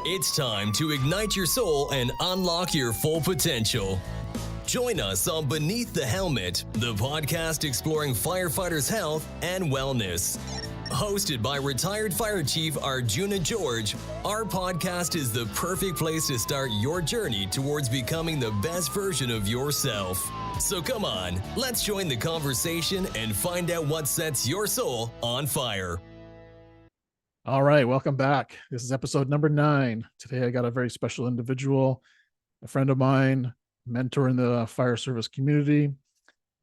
It's time to ignite your soul and unlock your full potential. Join us on Beneath the Helmet, the podcast exploring firefighters' health and wellness. Hosted by retired Fire Chief Arjuna George, our podcast is the perfect place to start your journey towards becoming the best version of yourself. So come on, let's join the conversation and find out what sets your soul on fire. All right, welcome back. This is episode number 9. Today I got a very special individual, a friend of mine, mentor in the fire service community,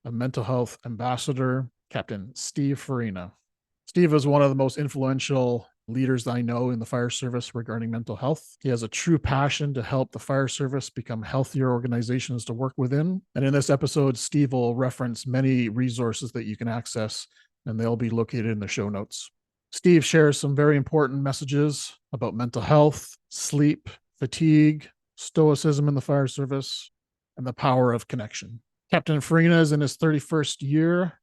a mental health ambassador, Captain Steve Farina. Steve is one of the most influential leaders I know in the fire service regarding mental health. He has a true passion to help the fire service become healthier organizations to work within. And in this episode, Steve will reference many resources that you can access, and they'll be located in the show notes. Steve shares some very important messages about mental health, sleep, fatigue, stoicism in the fire service, and the power of connection. Captain Farina is in his 31st year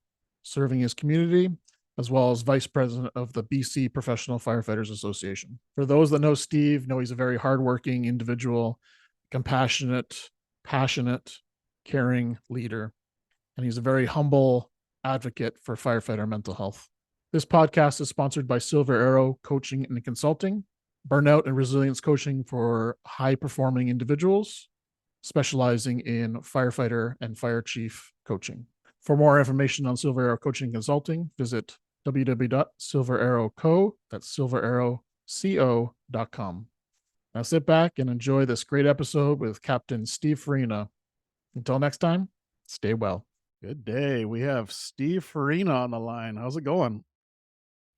serving his community, as well as vice president of the BC Professional Firefighters Association. For those that know Steve, know he's a very hardworking individual, compassionate, passionate, caring leader, and he's a very humble advocate for firefighter mental health. This podcast is sponsored by Silver Arrow Coaching and Consulting, burnout and resilience coaching for high-performing individuals, specializing in firefighter and fire chief coaching. For more information on Silver Arrow Coaching and Consulting, visit www.silverarrowco, that's silverarrowco.com. Now sit back and enjoy this great episode with Captain Steve Farina. Until next time, stay well. Good day. We have Steve Farina on the line. How's it going?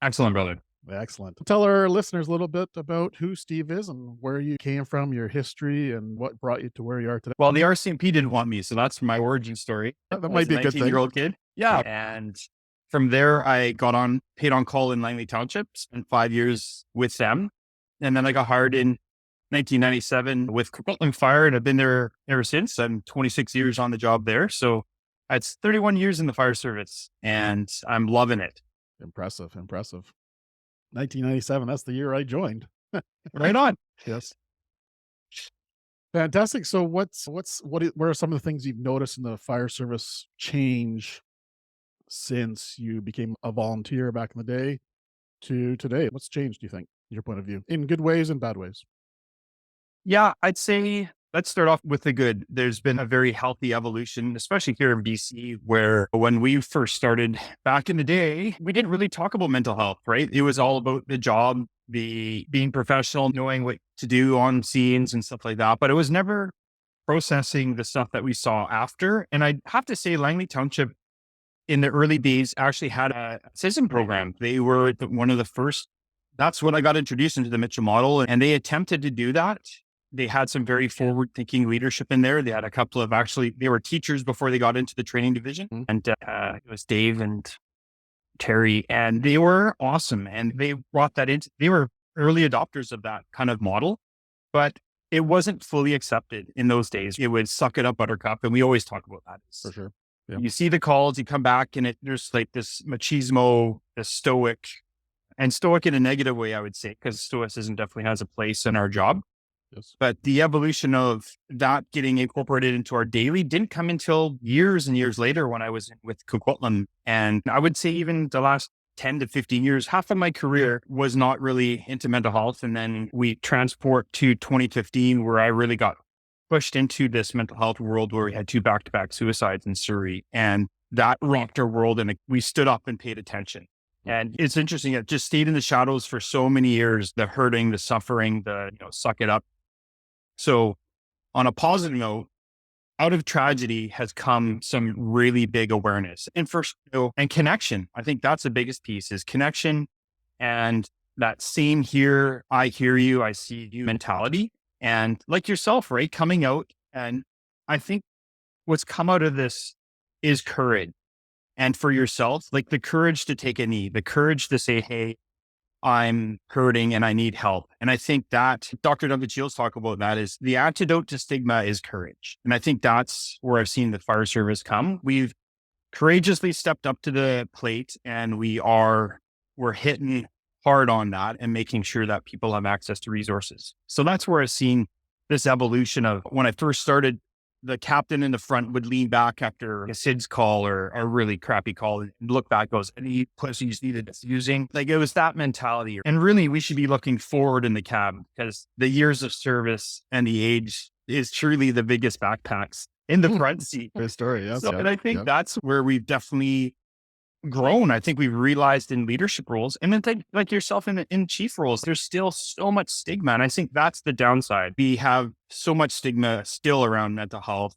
Excellent, brother. Excellent. Tell our listeners a little bit about who Steve is and where you came from, your history, and what brought you to where you are today. Well, the RCMP didn't want me, so that's my origin story. That might be a good thing. 19-year-old kid. Yeah. And from there, I got paid on call in Langley Township, spent 5 years with them. And then I got hired in 1997 with Coquitlam Fire, and I've been there ever since. I'm 26 years on the job there. So it's 31 years in the fire service, and I'm loving it. Impressive. 1997, that's the year I joined. Right on. Yes. Fantastic. So what are some of the things you've noticed in the fire service change since you became a volunteer back in the day to today? What's changed, do you think, in your point of view, in good ways and bad ways? Yeah, I'd say let's start off with the good. There's been a very healthy evolution, especially here in BC, where when we first started back in the day, we didn't really talk about mental health, right? It was all about the job, being professional, knowing what to do on scenes and stuff like that. But it was never processing the stuff that we saw after. And I have to say, Langley Township in the early days actually had a CSA program. They were one of the first. That's when I got introduced into the Mitchell model, and they attempted to do that. They had some very forward-thinking leadership in there. They had a couple of they were teachers before they got into the training division. And it was Dave and Terry, and they were awesome. And they brought that into, they were early adopters of that kind of model, but it wasn't fully accepted in those days. It would suck it up, buttercup. And we always talk about that. For sure. Yeah. You see the calls, you come back, and there's like this machismo, this stoic in a negative way, I would say, because stoicism definitely has a place in our job. Yes. But the evolution of that getting incorporated into our daily didn't come until years and years later when I was with Coquitlam. And I would say even the last 10 to 15 years, half of my career was not really into mental health. And then we transport to 2015, where I really got pushed into this mental health world where we had 2 back-to-back suicides in Surrey. And that rocked our world, and we stood up and paid attention. And it's interesting. It just stayed in the shadows for so many years, the hurting, the suffering, suck it up. So on a positive note, out of tragedy has come some really big awareness and and connection. I think that's the biggest piece, is connection and that same here, I hear you, I see you mentality. And like yourself, right? Coming out. And I think what's come out of this is courage. And for yourself, like the courage to take a knee, the courage to say, hey, I'm hurting and I need help. And I think that Dr. Duncan Shields talk about that is the antidote to stigma is courage. And I think that's where I've seen the fire service come. We've courageously stepped up to the plate, and we're hitting hard on that and making sure that people have access to resources. So that's where I've seen this evolution of when I first started, the captain in the front would lean back after a SIDS call or a really crappy call and look back, goes, any pussies needed diffusing. Like it was that mentality. And really we should be looking forward in the cab because the years of service and the age is truly the biggest backpacks in the front seat. Great story. Yes. So, and I think that's where we've definitely grown. I think we've realized in leadership roles and then like yourself in chief roles, there's still so much stigma. And I think that's the downside. We have so much stigma still around mental health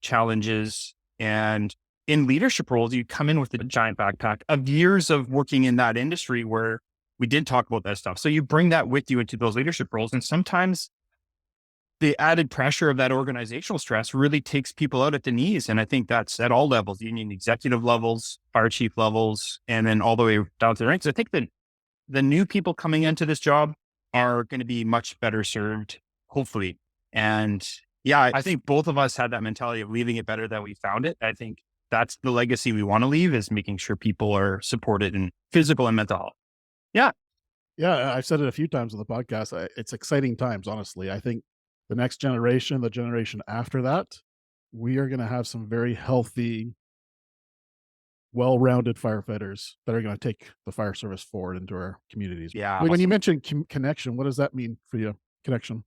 challenges. And in leadership roles, you come in with a giant backpack of years of working in that industry where we did talk about that stuff. So you bring that with you into those leadership roles. And sometimes the added pressure of that organizational stress really takes people out at the knees. And I think that's at all levels, union executive levels, fire chief levels, and then all the way down to the ranks. I think that the new people coming into this job are going to be much better served, hopefully. And yeah, I think both of us had that mentality of leaving it better than we found it. I think that's the legacy we want to leave, is making sure people are supported in physical and mental health. Yeah. Yeah. I've said it a few times on the podcast. It's exciting times, honestly. I think the next generation, the generation after that, we are going to have some very healthy, well-rounded firefighters that are going to take the fire service forward into our communities. Yeah. When you mentioned connection, what does that mean for you? Connection.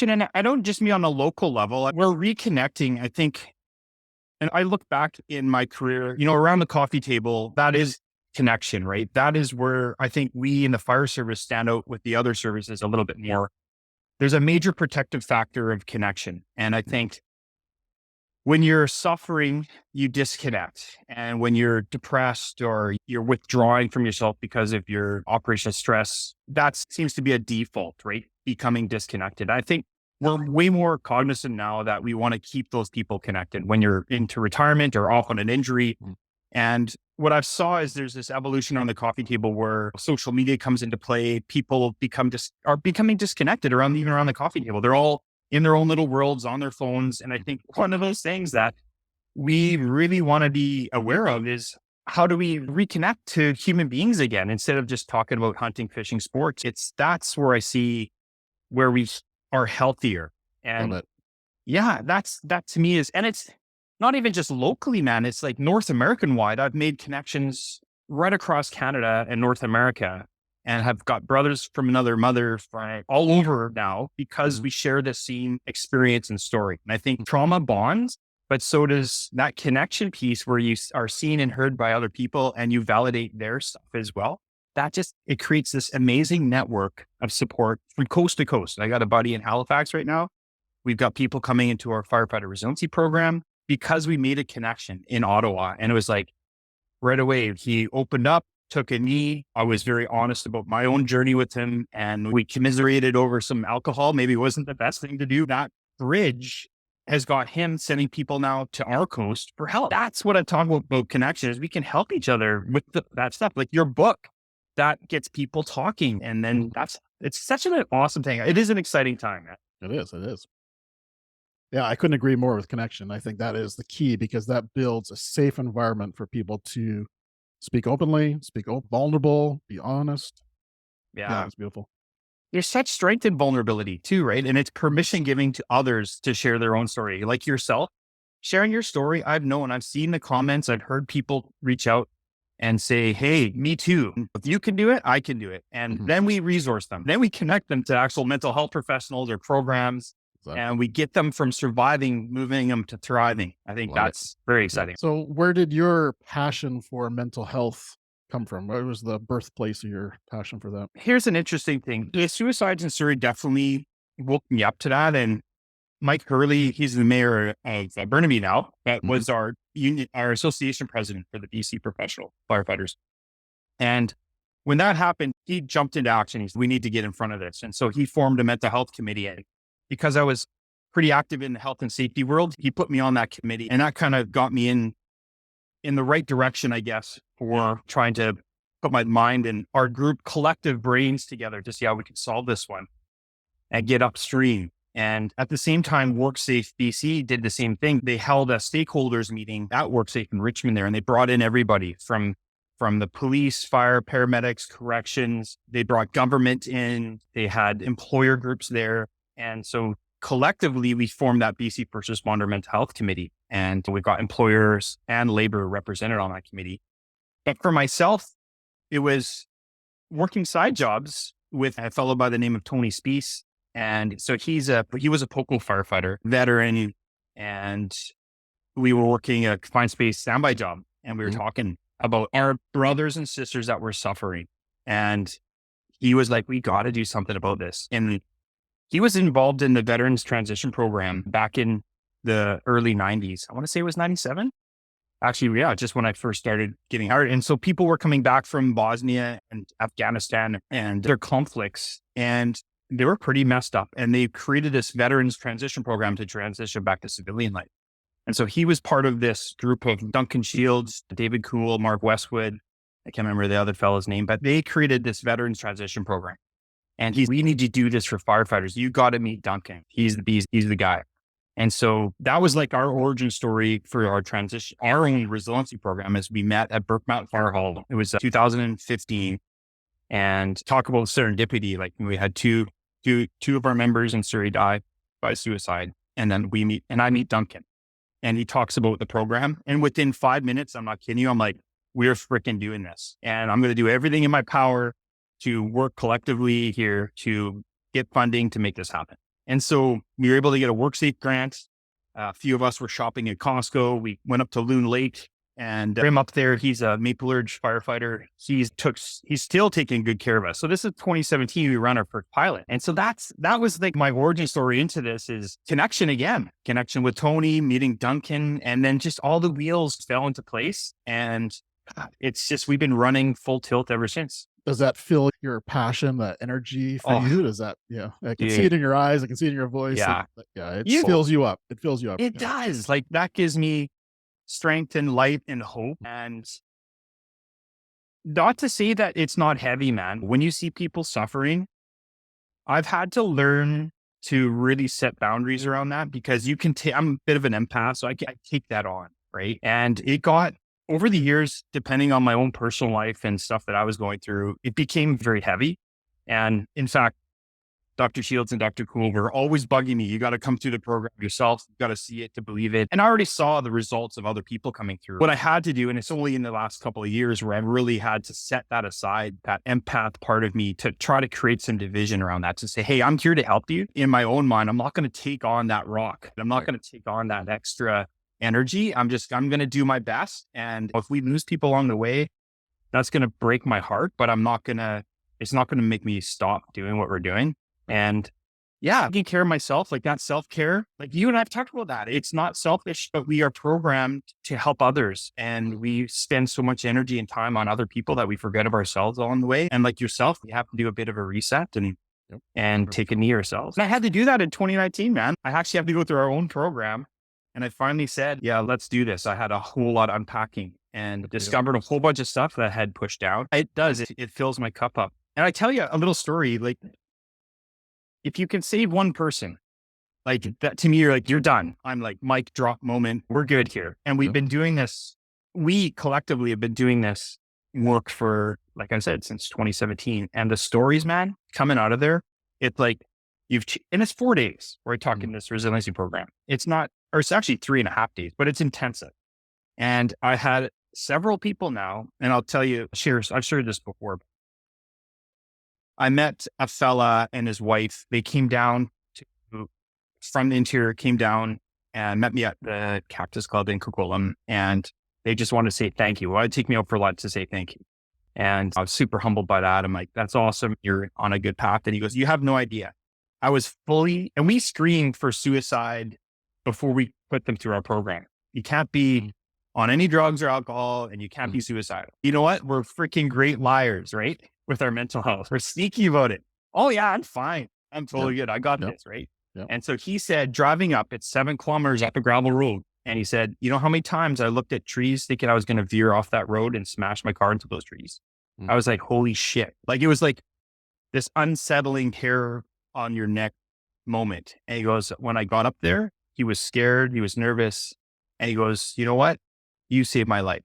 And I don't just mean on a local level. We're reconnecting, I think. And I look back in my career, around the coffee table, that is connection, right? That is where I think we in the fire service stand out with the other services a little bit more. There's a major protective factor of connection. And I think when you're suffering, you disconnect. And when you're depressed or you're withdrawing from yourself because of your operational stress, that seems to be a default, right? Becoming disconnected. I think we're way more cognizant now that we want to keep those people connected when you're into retirement or off on an injury. And what I've saw is there's this evolution on the coffee table where social media comes into play. People are becoming disconnected even around the coffee table. They're all in their own little worlds on their phones. And I think one of those things that we really want to be aware of is how do we reconnect to human beings again, instead of just talking about hunting, fishing, sports. That's where I see where we are healthier. And yeah, that to me is, and it's not even just locally, man. It's like North American wide. I've made connections right across Canada and North America and have got brothers from another mother all over now because we share the same experience and story. And I think trauma bonds, but so does that connection piece where you are seen and heard by other people and you validate their stuff as well. It creates this amazing network of support from coast to coast. I got a buddy in Halifax right now. We've got people coming into our Firefighter Resiliency Program because we made a connection in Ottawa. And it was like right away, he opened up, took a knee. I was very honest about my own journey with him, and we commiserated over some alcohol. Maybe it wasn't the best thing to do. That bridge has got him sending people now to our coast for help. That's what I'm talking about connection, is we can help each other with that stuff. Like your book, that gets people talking. And then it's such an awesome thing. It is an exciting time, man. It is. Yeah, I couldn't agree more with connection. I think that is the key, because that builds a safe environment for people to speak openly, vulnerable, be honest. Yeah, it's beautiful. There's such strength in vulnerability too, right? And it's permission giving to others to share their own story. Like yourself, sharing your story. I've seen the comments. I've heard people reach out and say, hey, me too. If you can do it, I can do it. And then we resource them. Then we connect them to actual mental health professionals or programs. Exactly. And we get them from surviving, moving them to thriving. I think that's very exciting. So where did your passion for mental health come from? Where was the birthplace of your passion for that? Here's an interesting thing. The suicides in Surrey definitely woke me up to that. And Mike Hurley, he's the mayor of Burnaby now. That was our association president for the BC Professional Firefighters. And when that happened, he jumped into action. He said, we need to get in front of this. And so he formed a mental health committee. And because I was pretty active in the health and safety world, he put me on that committee. And that kind of got me in the right direction, I guess, for trying to put my mind and our group collective brains together to see how we could solve this one and get upstream. And at the same time, WorkSafe BC did the same thing. They held a stakeholders meeting at WorkSafe in Richmond there, and they brought in everybody from from the police, fire, paramedics, corrections. They brought government in. They had employer groups there. And so collectively, we formed that BC First Responder Mental Health Committee. And we've got employers and labor represented on that committee. But for myself, it was working side jobs with a fellow by the name of Tony Speece. And so he was a POCO firefighter, veteran, and we were working a confined space standby job. And we were talking about our brothers and sisters that were suffering. And he was like, we got to do something about this. And he was involved in the Veterans Transition Program back in the early 90s. I want to say it was 97. Actually, yeah, just when I first started getting hired. And so people were coming back from Bosnia and Afghanistan and their conflicts, and they were pretty messed up. And they created this Veterans Transition Program to transition back to civilian life. And so he was part of this group of Duncan Shields, David Cool, Mark Westwood. I can't remember the other fellow's name, but they created this Veterans Transition Program. And we need to do this for firefighters. You got to meet Duncan. He's the beast. He's the guy. And so that was like our origin story for our transition, our own resiliency program, as we met at Burke Mountain Fire Hall. It was 2015, and talk about serendipity. Like we had two of our members in Surrey die by suicide. And then I meet Duncan, and he talks about the program. And within 5 minutes, I'm not kidding you, I'm like, we're freaking doing this. And I'm going to do everything in my power to work collectively here to get funding to make this happen. And so we were able to get a WorkSafe grant. A few of us were shopping at Costco. We went up to Loon Lake, and him up there, he's a Maple Ridge firefighter. He's still taking good care of us. So this is 2017, we ran our first pilot. And so that was like my origin story into this is connection with Tony, meeting Duncan, and then just all the wheels fell into place. And it's just, we've been running full tilt ever since. Does that fill your passion, that energy for you? Does that, I can see it in your eyes. I can see it in your voice. Yeah. It fills you up. It fills you up. It does. Like that gives me strength and light and hope. And not to say that it's not heavy, man. When you see people suffering, I've had to learn to really set boundaries around that, because I'm a bit of an empath, so I take that on. Right. And it got, over the years, depending on my own personal life and stuff that I was going through, it became very heavy. And in fact, Dr. Shields and Dr. Cool were always bugging me. You got to come through the program yourself. You got to see it to believe it. And I already saw the results of other people coming through. What I had to do, and it's only in the last couple of years where I really had to set that aside, that empath part of me, to try to create some division around that, to say, hey, I'm here to help you. In my own mind, I'm not going to take on that rock. I'm not going to take on that extra energy. I'm going to do my best. And if we lose people along the way, that's going to break my heart, but it's not going to make me stop doing what we're doing. And taking care of myself, like that self-care, like you and I've talked about that. It's not selfish, but we are programmed to help others. And we spend so much energy and time on other people that we forget of ourselves along the way. And like yourself, we have to do a bit of a reset and take a knee ourselves. And I had to do that in 2019, man. I actually have to go through our own program. And I finally said, yeah, let's do this. I had a whole lot of unpacking and discovered a whole bunch of stuff that I had pushed down. It does. It fills my cup up. And I tell you a little story, like if you can save one person, like that to me, you're done. I'm like, mic drop moment. We're good here. And we've been doing this. We collectively have been doing this work for, like I said, since 2017. And the stories, man, coming out of there, it's like and it's 4 days. We're talking this resiliency program. It's actually 3.5 days, but it's intensive. And I had several people now, and I'll tell you, I've shared this before. I met a fella and his wife. They came down from the interior, came down and met me at the Cactus Club in Coquitlam. And they just wanted to say thank you. Well, it'd take me out for lunch to say thank you. And I was super humbled by that. I'm like, that's awesome. You're on a good path. And he goes, you have no idea. I was and we screened for suicide before we put them through our program. You can't be on any drugs or alcohol, and you can't be suicidal. You know what? We're freaking great liars, right? With our mental health. We're sneaky about it. Oh yeah, I'm fine. I'm totally good. I got this, right? Yep. And so he said, driving up, it's 7 kilometers up a gravel road. And he said, you know how many times I looked at trees thinking I was going to veer off that road and smash my car into those trees? I was like, holy shit. Like it was like this unsettling hair on your neck moment. And he goes, when I got up there, he was scared. He was nervous. And he goes, you know what? You saved my life.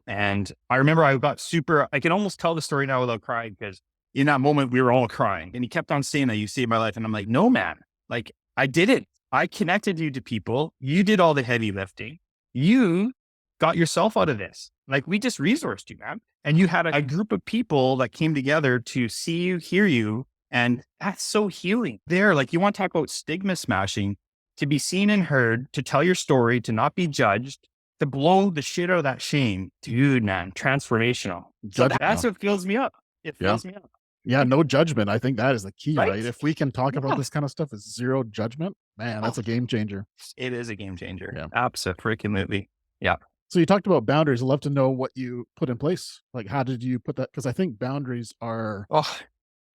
And I remember I can almost tell the story now without crying, because in that moment we were all crying, and he kept on saying that you saved my life. And I'm like, no, man, like I did it. I connected you to people. You did all the heavy lifting. You got yourself out of this. Like, we just resourced you, man. And you had a group of people that came together to see you, hear you. And that's so healing there. Like, you want to talk about stigma smashing, to be seen and heard, to tell your story, to not be judged, to blow the shit out of that shame. Dude, man, transformational. So that's what fills me up. It fills me up. Yeah, no judgment. I think that is the key, Right? right? If we can talk about this kind of stuff as zero judgment, man, that's a game changer. It is a game changer. Yeah. Absolutely. Yeah. So you talked about boundaries. I'd love to know what you put in place. Like, how did you put that? Because I think boundaries are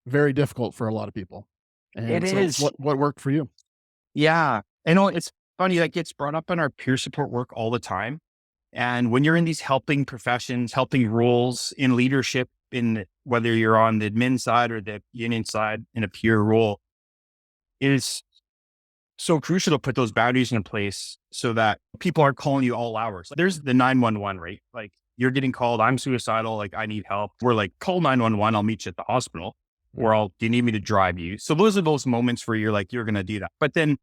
very difficult for a lot of people. And it is. What worked for you? Yeah. I know it's funny, that gets brought up in our peer support work all the time. And when you're in these helping professions, helping roles in leadership, in whether you're on the admin side or the union side in a peer role, it is so crucial to put those boundaries in place so that people aren't calling you all hours. Like, there's the 911, right? Like, you're getting called, I'm suicidal, like I need help. We're like, call 911, I'll meet you at the hospital, or do you need me to drive you? So those are those moments where you're like, you're going to do that. But then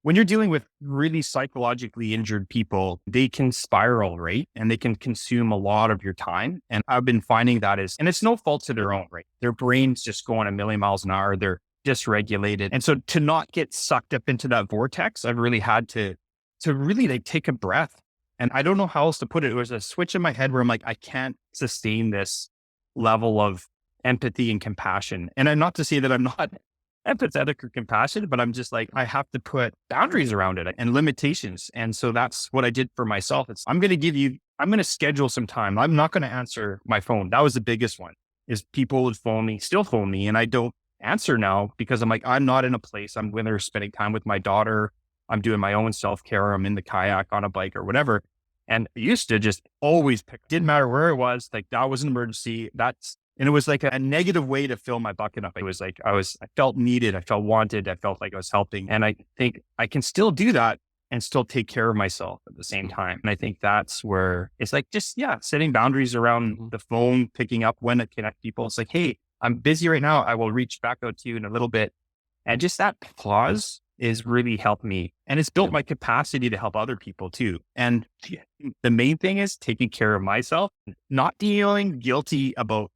when you're dealing with really psychologically injured people, they can spiral, right? And they can consume a lot of your time. And I've been finding that and it's no fault to their own, right? Their brain's just going a million miles an hour. They're dysregulated. And so to not get sucked up into that vortex, I've really had to really like take a breath. And I don't know how else to put it. It was a switch in my head where I'm like, I can't sustain this level of empathy and compassion. And I'm not to say that I'm not empathetic or compassionate, but I'm just like, I have to put boundaries around it and limitations. And so that's what I did for myself. I'm going to schedule some time. I'm not going to answer my phone. That was the biggest one, is people would still phone me, and I don't answer now because I'm like, I'm not in a place. I'm either spending time with my daughter, I'm doing my own self-care, I'm in the kayak, on a bike, or whatever. And I used to just always didn't matter where it was, like that was an emergency. And it was like a negative way to fill my bucket up. It was like, I felt needed. I felt wanted. I felt like I was helping. And I think I can still do that and still take care of myself at the same time. And I think that's where it's like, setting boundaries around the phone, picking up when to connect people. It's like, hey, I'm busy right now. I will reach back out to you in a little bit. And just that pause is really helped me. And it's built my capacity to help other people too. And the main thing is taking care of myself, not feeling guilty about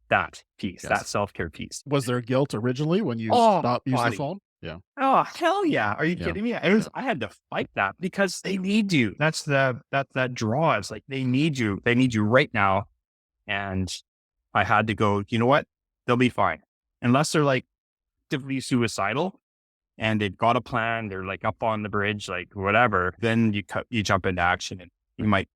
that piece, that self-care piece. Was there guilt originally when you stopped using the phone? Yeah. Oh, hell yeah. Are you kidding me? I had to fight that because they need you. That's that draw. It's like, they need you. They need you right now. And I had to go, you know what? They'll be fine. Unless they're like actively suicidal and they've got a plan, they're like up on the bridge, like whatever, then you jump into action and you might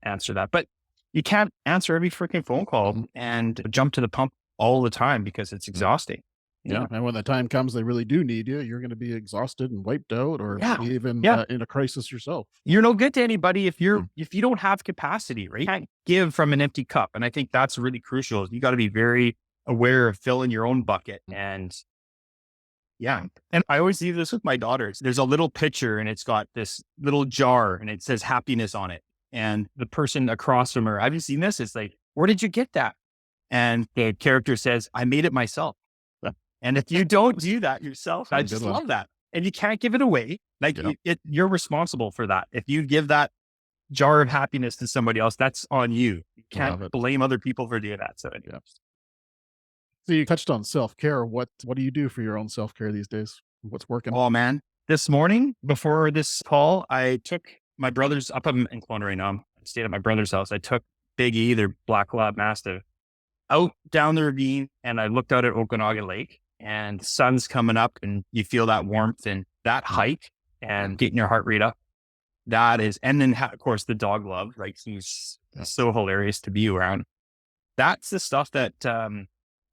answer that. But you can't answer every freaking phone call and jump to the pump all the time because it's exhausting. Yeah. And when the time comes, they really do need you. You're going to be exhausted and wiped out, or even in a crisis yourself. You're no good to anybody if you don't have capacity, right? You can't give from an empty cup. And I think that's really crucial. You got to be very aware of filling your own bucket. And and I always do this with my daughters. There's a little pitcher and it's got this little jar and it says happiness on it. And the person across from her, have you seen this? It's like, where did you get that? And the character says, I made it myself. And if you don't do that yourself, I just love that. And you can't give it away. Like you're responsible for that. If you give that jar of happiness to somebody else, that's on you. You can't blame other people for doing that. So anyway. So you touched on self-care. What do you do for your own self-care these days? What's working? Oh man, this morning before this call, I took my brother's up in Kelowna right now. I stayed at my brother's house. I took Big E, their Black Lab Mastiff, out down the ravine, and I looked out at Okanagan Lake, and the sun's coming up, and you feel that warmth and that hike and getting your heart rate up. That is, and then of course the dog love, like he's so hilarious to be around. That's the stuff that,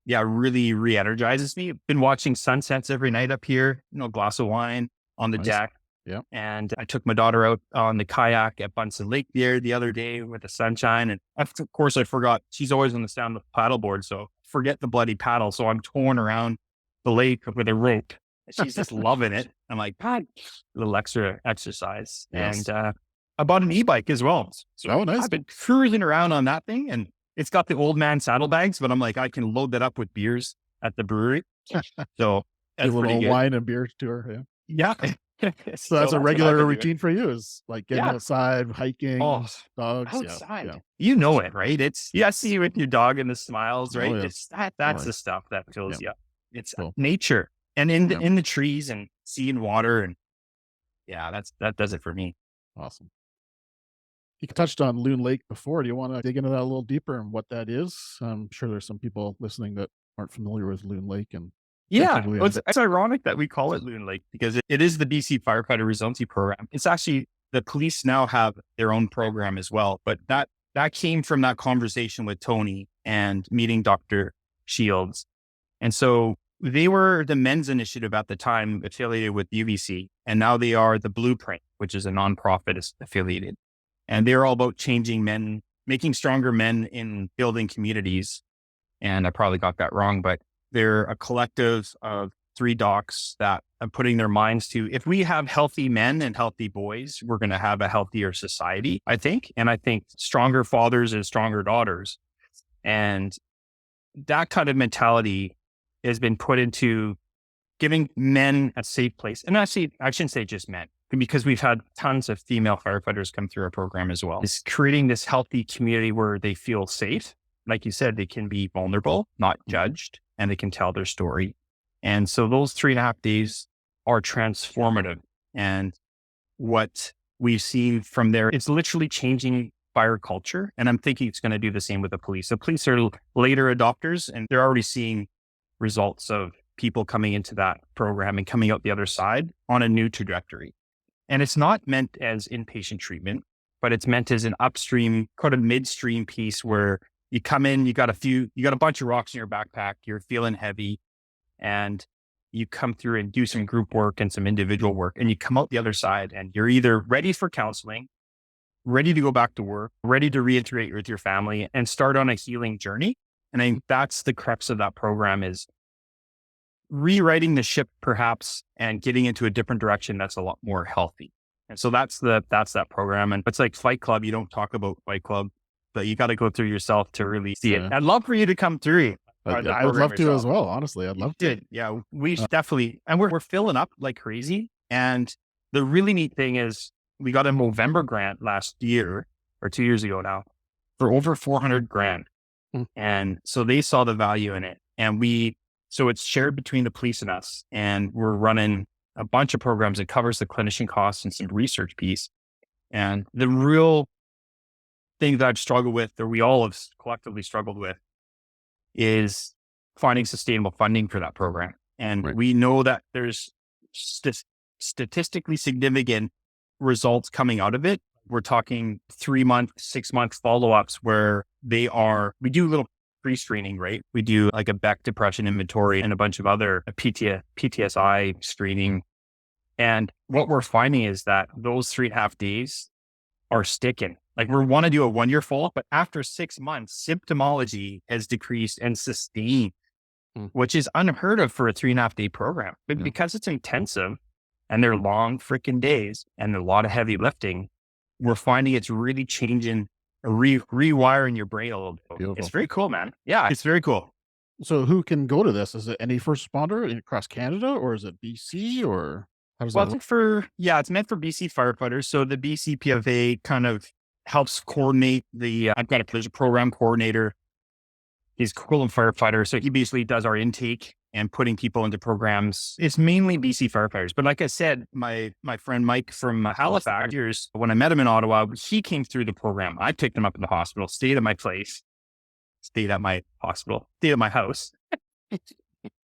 really re-energizes me. Been watching sunsets every night up here, a glass of wine on the deck. Yeah. And I took my daughter out on the kayak at Bunsen Lake there the other day with the sunshine. And of course I forgot, she's always on the sound of the paddleboard. So forget the bloody paddle. So I'm touring around the lake with a rope. She's just loving it. I'm like, God, a little extra exercise. Yes. And I bought an e-bike as well. So Oh, nice. I've been cruising around on that thing, and it's got the old man saddlebags, but I'm like, I can load that up with beers at the brewery. So A that's pretty little good. wine and beer tour. Yeah. Yeah. So that's a what I've regular been doing. routine for you, is like getting Yeah. outside, hiking, Oh, dogs. outside. Yeah. You know it, right? I see you with your dog and the smiles, right? yeah. It's that's right. the stuff that fills you up. It's Cool. nature and Yeah. in the trees and sea and water. And that does it for me. Awesome. You touched on Loon Lake before. Do you want to dig into that a little deeper and what that is? I'm sure there's some people listening that aren't familiar with Loon Lake. And Yeah, technically, well, it's ironic that we call it Loon Lake because it is the BC Firefighter Resiliency Program. It's actually, the police now have their own program as well, but that came from that conversation with Tony and meeting Dr. Shields. And so they were the men's initiative at the time affiliated with UBC, and now they are the Blueprint, which is a nonprofit affiliated. And they're all about changing men, making stronger men in building communities. And I probably got that wrong, but they're a collective of 3 docs that are putting their minds to, if we have healthy men and healthy boys, we're going to have a healthier society, I think. And I think stronger fathers and stronger daughters. And that kind of mentality has been put into giving men a safe place. And actually, I shouldn't say just men, because we've had tons of female firefighters come through our program as well. It's creating this healthy community where they feel safe. Like you said, they can be vulnerable, not judged, and they can tell their story. And so those 3.5 days are transformative. And what we've seen from there, it's literally changing fire culture. And I'm thinking it's going to do the same with the police. The police are later adopters, and they're already seeing results of people coming into that program and coming out the other side on a new trajectory. And it's not meant as inpatient treatment, but it's meant as an upstream, kind of midstream piece where you come in, you got a bunch of rocks in your backpack, you're feeling heavy, and you come through and do some group work and some individual work, and you come out the other side and you're either ready for counseling, ready to go back to work, ready to reintegrate with your family and start on a healing journey. And I think that's the crux of that program, is rewriting the ship perhaps and getting into a different direction that's a lot more healthy. And so that's that program. And it's like Fight Club. You don't talk about Fight Club, but you got to go through yourself to really see it. I'd love for you to come through. I would love to as well. Honestly, I'd love to. Yeah, we definitely, and we're filling up like crazy. And the really neat thing is we got a Movember grant last year or 2 years ago now for over $400,000. And so they saw the value in it. And so it's shared between the police and us. And we're running a bunch of programs that covers the clinician costs and some research piece. And the real thing that I've struggled with, or we all have collectively struggled with, is finding sustainable funding for that program. And we know that there's statistically significant results coming out of it. We're talking 3-month, 6-month follow-ups where we do a little pre-screening, right? We do like a Beck depression inventory and a bunch of other PTSI screening. And what we're finding is that those 3.5 days are sticking. Like we want to do a 1-year follow-up, but after 6 months, symptomology has decreased and sustained, which is unheard of for a 3.5 day program. But because it's intensive and they're long freaking days and a lot of heavy lifting, we're finding it's really changing, rewiring your brain a little bit. Beautiful. It's very cool, man. Yeah, it's very cool. So who can go to this? Is it any first responder across Canada, or is it BC, or how does that work? It's meant for BC firefighters. So the BC PFA kind of helps coordinate there's a program coordinator. He's equivalent firefighter. So he basically does our intake and putting people into programs. It's mainly BC firefighters. But like I said, my friend Mike from Halifax, when I met him in Ottawa, he came through the program. I picked him up in the hospital, stayed at my place, stayed at my hospital, stayed at my house.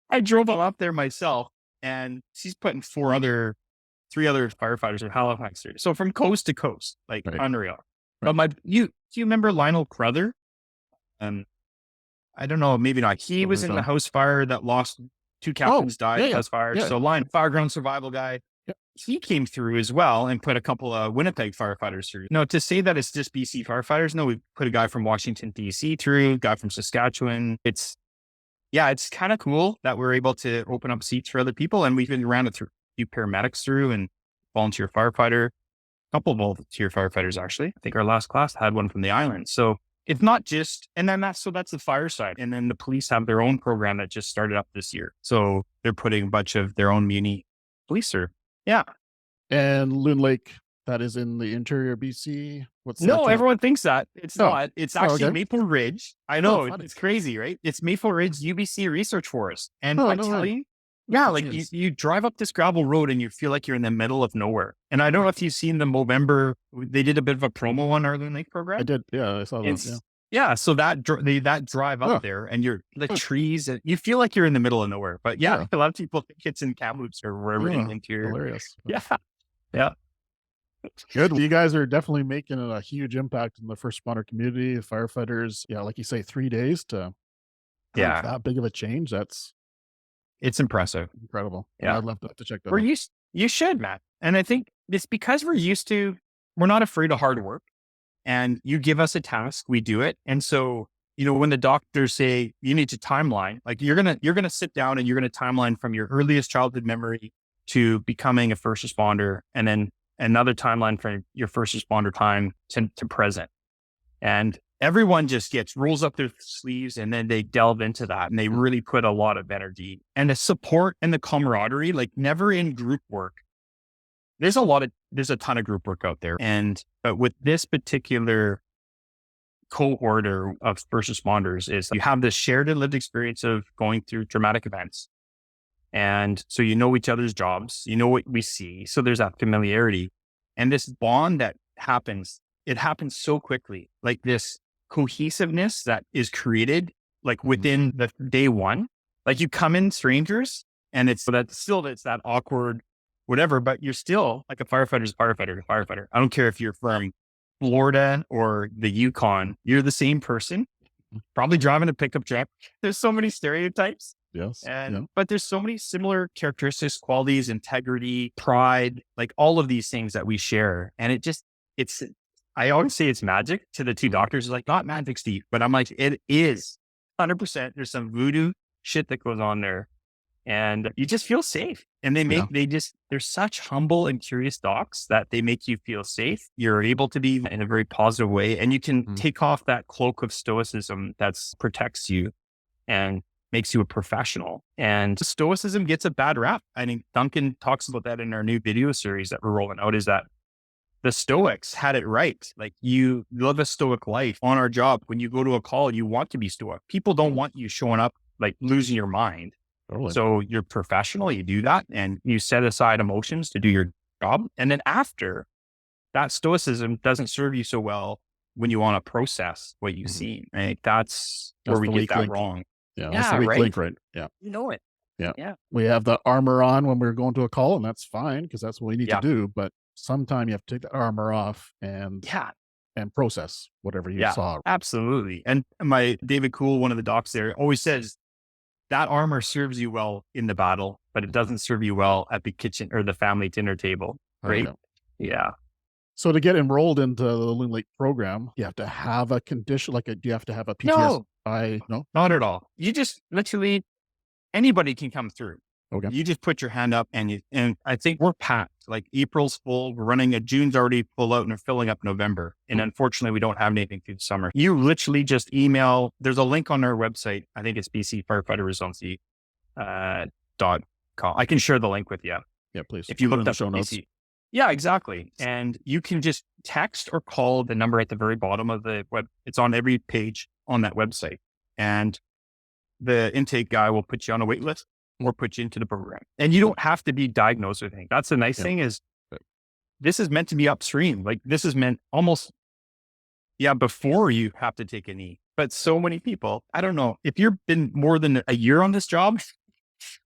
I drove him up there myself, and he's putting 3 other firefighters in Halifax through. So from coast to coast, unreal. But do you remember Lionel Crother? I don't know, maybe not. He was in the house fire that lost 2 captains died in house fire. So fireground survival guy. Yep. He came through as well and put a couple of Winnipeg firefighters through. No, to say that it's just BC firefighters, no, we put a guy from Washington, DC through, a guy from Saskatchewan. It's kind of cool that we're able to open up seats for other people. And we've been around a few paramedics through and volunteer firefighter. couple of volunteer firefighters, actually. I think our last class had one from the island. So it's not just, and then that's the fire side. And then the police have their own program that just started up this year. So they're putting a bunch of their own muni police. Yeah. And Loon Lake, that is in the interior BC. What's that No, count? everyone thinks that. It's not. It's actually okay. Maple Ridge. I know, funny. it's crazy, right? It's Maple Ridge UBC Research Forest. And Oh, I no tell way. you, yeah, like Jeez. you drive up this gravel road and you feel like you're in the middle of nowhere. And I don't know if you've seen the Movember, they did a bit of a promo on our Loon Lake program. I did. Yeah, I saw that. It's, Yeah. yeah, so that drive up Oh. there and you're the trees, and you feel like you're in the middle of nowhere. But yeah, Yeah. a lot of people think it's in Kamloops or wherever in Yeah, the interior. hilarious. Yeah. Yeah. Good. You guys are definitely making a huge impact in the first responder community, the firefighters. Yeah, like you say, 3 days to have that big of a change. That's It's impressive. incredible. Yeah. I'd love to check that We're out. you should, Matt. And I think it's because we're not afraid of hard work, and you give us a task, we do it. And so, when the doctors say you need to timeline, like you're going to sit down and you're going to timeline from your earliest childhood memory to becoming a first responder, and then another timeline from your first responder time to present. And everyone just rolls up their sleeves and then they delve into that, and they really put a lot of energy and the support and the camaraderie, like never in group work. There's a ton of group work out there. But with this particular cohort of first responders is you have this shared and lived experience of going through traumatic events. And so you know each other's jobs, you know what we see. So there's that familiarity and this bond that happens. It happens so quickly, like this cohesiveness that is created like within the day one. Like you come in strangers and it's that awkward whatever, but you're still like a firefighter's firefighter. I don't care if you're from Florida or the Yukon, you're the same person, probably driving a pickup truck. There's so many stereotypes. Yes. But there's so many similar characteristics, qualities, integrity, pride, like all of these things that we share. And I always say it's magic to the two doctors. It's like, not magic, Steve, but I'm like, it is 100%. There's some voodoo shit that goes on there. And you just feel safe. And they're such humble and curious docs that they make you feel safe. You're able to be in a very positive way. And you can take off that cloak of stoicism that protects you and makes you a professional. And stoicism gets a bad rap. I think Duncan talks about that in our new video series that we're rolling out, is that the Stoics had it right. Like you live a stoic life on our job. When you go to a call, you want to be stoic. People don't want you showing up like losing your mind. Totally. So you're professional, you do that and you set aside emotions to do your job. And then after that, stoicism doesn't serve you so well when you want to process what you've seen. Right? That's where we get that wrong. Yeah, that's the weak link, right? Yeah. You know it. Yeah. We have the armor on when we're going to a call, and that's fine because that's what we need to do. But sometime you have to take the armor off and process whatever you saw. Absolutely. And my David Cool, one of the docs there, always says that armor serves you well in the battle, but it doesn't serve you well at the kitchen or the family dinner table. Right? Yeah. So to get enrolled into the Loon Lake program, you have to have a condition, do you have to have a PTSD? No, not at all. You just literally, anybody can come through. Okay. You just put your hand up and I think we're packed. Like April's full, we're running June's already full out and we're filling up November. And unfortunately we don't have anything through the summer. You literally just email, there's a link on our website. I think it's BC Firefighter Resiliency .com. I can share the link with you. Yeah, please. If you look at the up show notes. BC. Yeah, exactly. And you can just text or call the number at the very bottom of the web. It's on every page on that website. And the intake guy will put you on a wait list or put you into the program. And you don't have to be diagnosed with anything. That's the nice thing is this is meant to be upstream. Like this is meant almost, before you have to take a knee. But so many people, I don't know, if you've been more than a year on this job,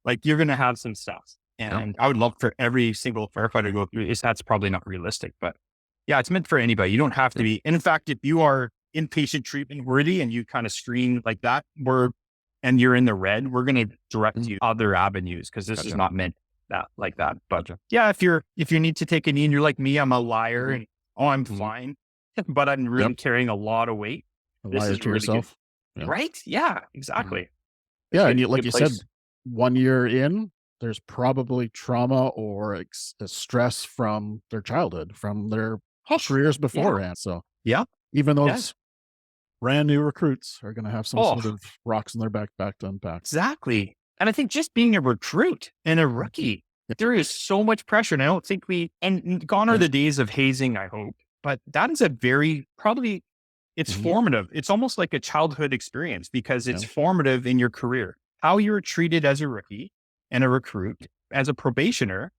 like you're going to have some stuff. And I would love for every single firefighter to go through this. That's probably not realistic, but it's meant for anybody. You don't have to be. And in fact, if you are inpatient treatment worthy and you kind of screen like that, and you're in the red, we're going to direct you other avenues because this is not meant like that. But if you need to take a knee and you're like me, I'm a liar and I'm fine, but I'm really carrying a lot of weight. This is to really yourself. Right? Yeah, exactly. Yeah. And like you said, 1 year in, there's probably trauma or stress from their childhood, from their careers beforehand. So Yeah. even those brand new recruits are going to have some sort of rocks in their backpack to unpack. Exactly. And I think just being a recruit and a rookie, there is so much pressure. And I don't think and gone are the days of hazing, I hope. But that is it's formative. It's almost like a childhood experience because it's formative in your career. How you're treated as a rookie and a recruit, as a probationer,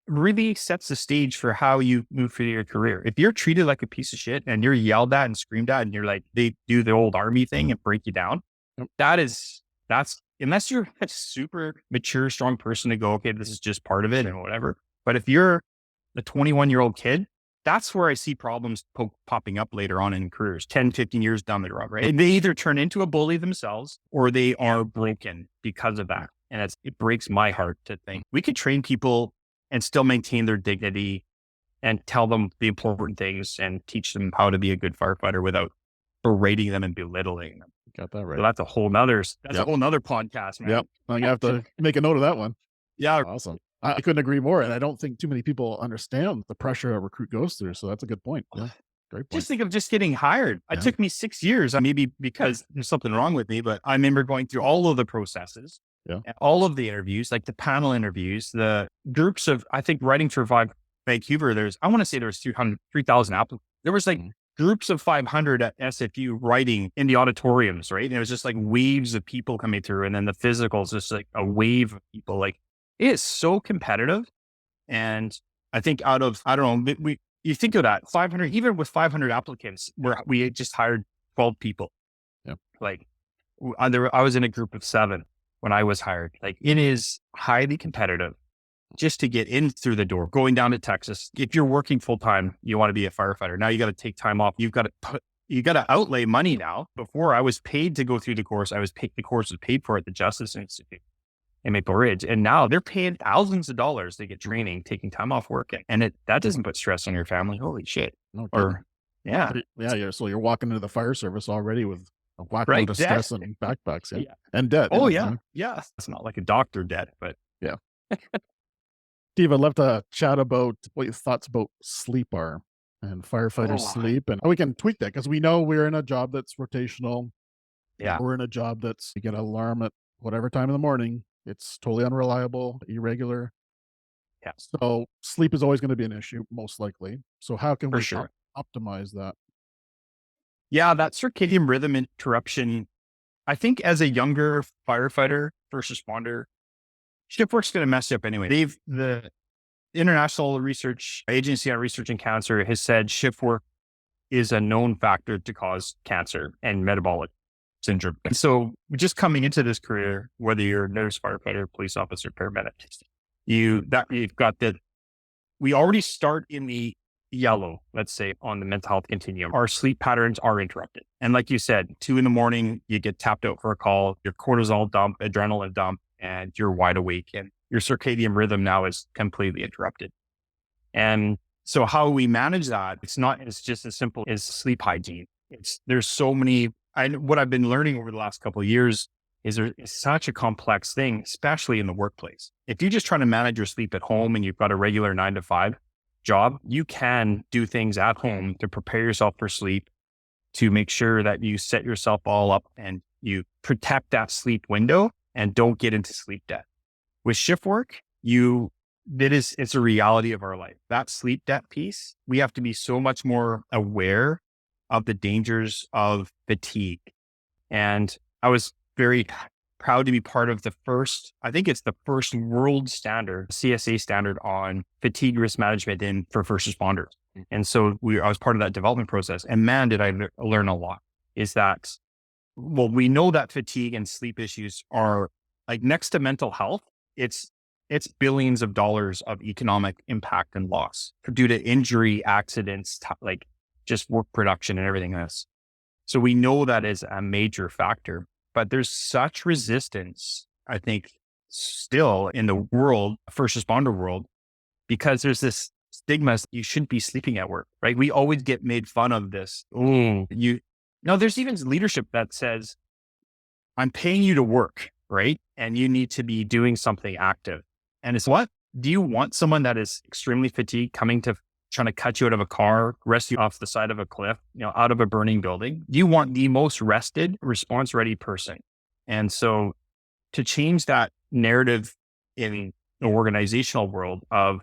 really sets the stage for how you move through your career. If you're treated like a piece of shit and you're yelled at and screamed at and you're like, they do the old army thing and break you down, that's unless you're a super mature, strong person to go, okay, this is just part of it and whatever. But if you're a 21-year-old kid, that's where I see problems popping up later on in careers, 10, 15 years down the road, right? And they either turn into a bully themselves or they are broken because of that. And it breaks my heart to think we could train people and still maintain their dignity and tell them the important things and teach them how to be a good firefighter without berating them and belittling them. Got that right. So that's a whole nother podcast, man. Yep. I have to make a note of that one. Yeah. Awesome. I couldn't agree more. And I don't think too many people understand the pressure a recruit goes through. So that's a good point. Yeah. Great point. Just think of just getting hired. It took me 6 years, maybe because there's something wrong with me, but I remember going through all of the processes, all of the interviews, like the panel interviews, the groups of, I think writing for Vancouver, I want to say there was 3,000 applicants. There was like groups of 500 at SFU writing in the auditoriums, right? And it was just like waves of people coming through. And then the physicals, just like a wave of people. Like it is so competitive. And I think out of, I don't know, you think of that 500, even with 500 applicants, we just hired 12 people. Yeah. Like I was in a group of 7 when I was hired. Like it is highly competitive just to get in through the door, going down to Texas. If you're working full time, you want to be a firefighter. Now you got to take time off. You got to outlay money now. Before I was paid to go through the course. The course was paid for at the Justice Institute in Maple Ridge. And now they're paying thousands of dollars to get training, taking time off work. And that doesn't put stress on your family. Holy shit. No, yeah. So you're walking into the fire service already with a whack load of stress and backpacks and debt. Oh yeah. Yeah. It's not like a doctor debt, but yeah. Steve, I'd love to chat about what your thoughts about sleep are and firefighter sleep. And we can tweak that because we know we're in a job that's rotational. Yeah. We're in a job you get an alarm at whatever time in the morning. It's totally unreliable, irregular. Yeah. So sleep is always going to be an issue, most likely. So how can we optimize that? Yeah, that circadian rhythm interruption. I think as a younger firefighter, first responder, shift work's going to mess you up anyway. The International Research Agency on Research and Cancer has said shift work is a known factor to cause cancer and metabolic syndrome. And so just coming into this career, whether you're a nurse, firefighter, police officer, paramedic, we already start in the yellow, let's say, on the mental health continuum. Our sleep patterns are interrupted. And like you said, 2 a.m, you get tapped out for a call, your cortisol dump, adrenaline dump, and you're wide awake and your circadian rhythm now is completely interrupted. And so how we manage that, it's just as simple as sleep hygiene. There's so many, what I've been learning over the last couple of years is it's such a complex thing, especially in the workplace. If you're just trying to manage your sleep at home and you've got a regular 9 to 5 job, you can do things at home to prepare yourself for sleep, to make sure that you set yourself all up and you protect that sleep window and don't get into sleep debt. With shift work, it's a reality of our life. That sleep debt piece, we have to be so much more aware of the dangers of fatigue. And I was very proud to be part of the first world standard, CSA standard on fatigue risk management for first responders. And so I was part of that development process. And man, did I learn a lot. We know that fatigue and sleep issues are like next to mental health. It's billions of dollars of economic impact and loss due to injury, accidents, like just work production and everything else. So we know that is a major factor, but there's such resistance, I think, still in the world, first responder world, because there's this stigma, you shouldn't be sleeping at work, right? We always get made fun of this. There's even leadership that says, I'm paying you to work. right? And you need to be doing something active. And it's what? Do you want someone that is extremely fatigued trying to cut you out of a car, rescue off the side of a cliff, out of a burning building? Do you want the most rested, response ready person? And so to change that narrative in the organizational world of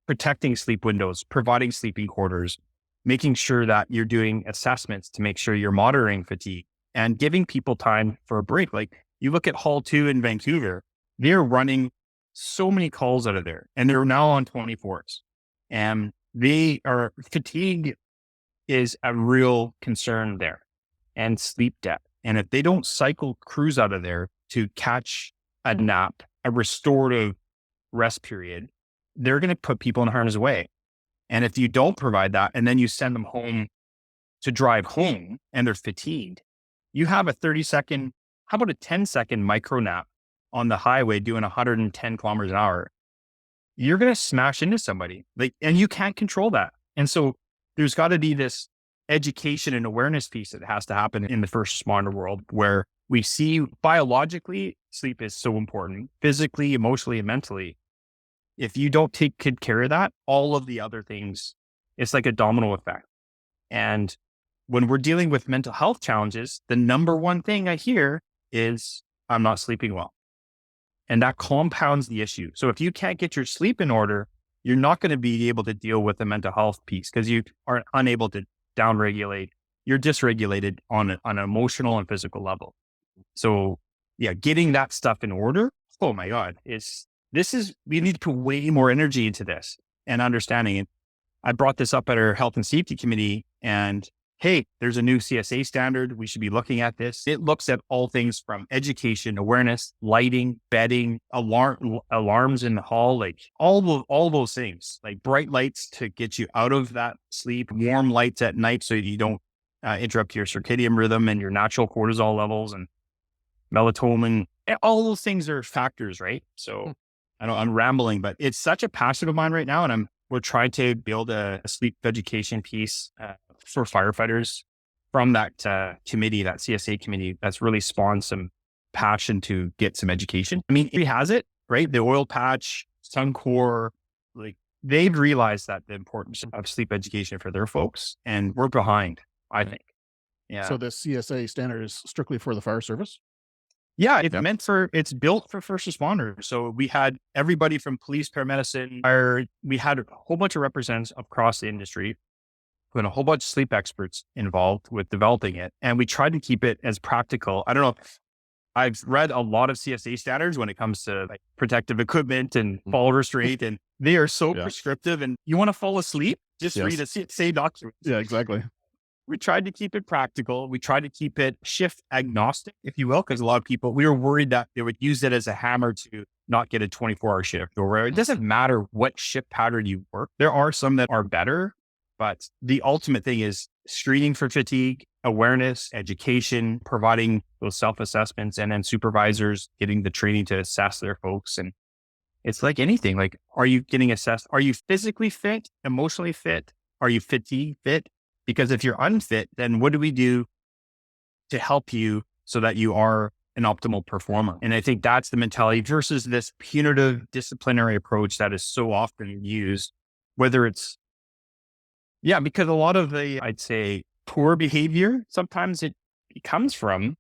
protecting sleep windows, providing sleeping quarters, making sure that you're doing assessments to make sure you're monitoring fatigue and giving people time for a break. Like you look at Hall 2 in Vancouver, they're running so many calls out of there and they're now on 24s. And fatigue is a real concern there, and sleep debt. And if they don't cycle crews out of there to catch a nap, a restorative rest period, they're going to put people in harm's way. And if you don't provide that, and then you send them home to drive home and they're fatigued, you have a 30-second, how about a 10-second micro nap on the highway doing 110 kilometers an hour? You're going to smash into somebody, and you can't control that. And so there's got to be this education and awareness piece that has to happen in the first responder world, where we see biologically sleep is so important, physically, emotionally, and mentally. If you don't take good care of that, all of the other things, it's like a domino effect. And when we're dealing with mental health challenges, the number one thing I hear is, I'm not sleeping well. And that compounds the issue. So if you can't get your sleep in order, you're not going to be able to deal with the mental health piece because you are unable to downregulate. You're dysregulated on an emotional and physical level. So yeah, getting that stuff in order, oh my God, we need to put way more energy into this and understanding it. I brought this up at our health and safety committee, and hey, there's a new CSA standard. We should be looking at this. It looks at all things from education, awareness, lighting, bedding, alarms in the hall, like all those things, like bright lights to get you out of that sleep, warm lights at night so you don't interrupt your circadian rhythm and your natural cortisol levels and melatonin. All those things are factors, right? So I know I'm rambling, but it's such a passion of mine right now, and we're trying to build a sleep education piece for firefighters from that committee, that CSA committee, that's really spawned some passion to get some education. I mean, he has it, right? The oil patch, Suncor, like they've realized that the importance of sleep education for their folks, and we're behind, I think. Yeah. So the CSA standard is strictly for the fire service? Yeah, it's built for first responders. So we had everybody from police, paramedicine, we had a whole bunch of representatives across the industry, and a whole bunch of sleep experts involved with developing it. And we tried to keep it as practical. I don't know. I've read a lot of CSA standards when it comes to like protective equipment and fall restraint, and they are so prescriptive. And you want to fall asleep? Just read a CSA document. Yeah, exactly. We tried to keep it practical. We tried to keep it shift agnostic, if you will, because a lot of people, we were worried that they would use it as a hammer to not get a 24-hour shift, or where it doesn't matter what shift pattern you work. There are some that are better, but the ultimate thing is screening for fatigue, awareness, education, providing those self-assessments, and then supervisors getting the training to assess their folks. And it's like anything, like, are you getting assessed? Are you physically fit, emotionally fit? Are you fatigue fit? Because if you're unfit, then what do we do to help you so that you are an optimal performer? And I think that's the mentality versus this punitive disciplinary approach that is so often used, whether it's, because a lot of the, I'd say, poor behavior, sometimes it comes from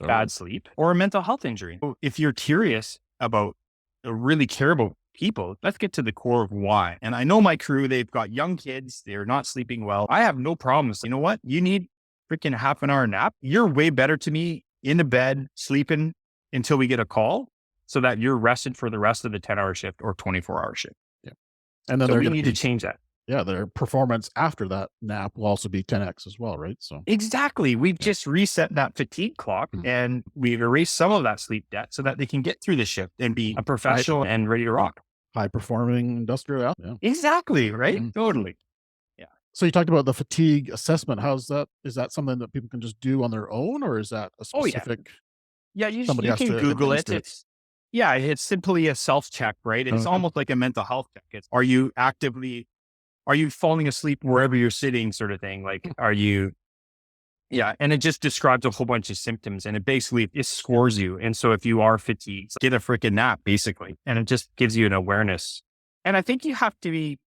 bad sleep or a mental health injury. So if you're curious about, really care about people, let's get to the core of why. And I know my crew, they've got young kids, they're not sleeping well. I have no problems. You know what? You need freaking half an hour nap. You're way better to me in the bed, sleeping until we get a call so that you're rested for the rest of the 10-hour shift or 24-hour shift. Yeah. And then we need to change that. Yeah. Their performance after that nap will also be 10x as well, right? So exactly. We've just reset that fatigue clock and we've erased some of that sleep debt so that they can get through the shift and be a professional and ready to rock. High performing industrial. Yeah. Exactly. Right. Totally. Yeah. So you talked about the fatigue assessment. How's that? Is that something that people can just do on their own, or is that a specific? Yeah. You can Google it. It's simply a self check, right? It's almost like a mental health check. It's, are you falling asleep wherever you're sitting, sort of thing? Like, are you Yeah. And it just describes a whole bunch of symptoms and it scores you. And so if you are fatigued, get a freaking nap basically. And it just gives you an awareness. And I think you have to be,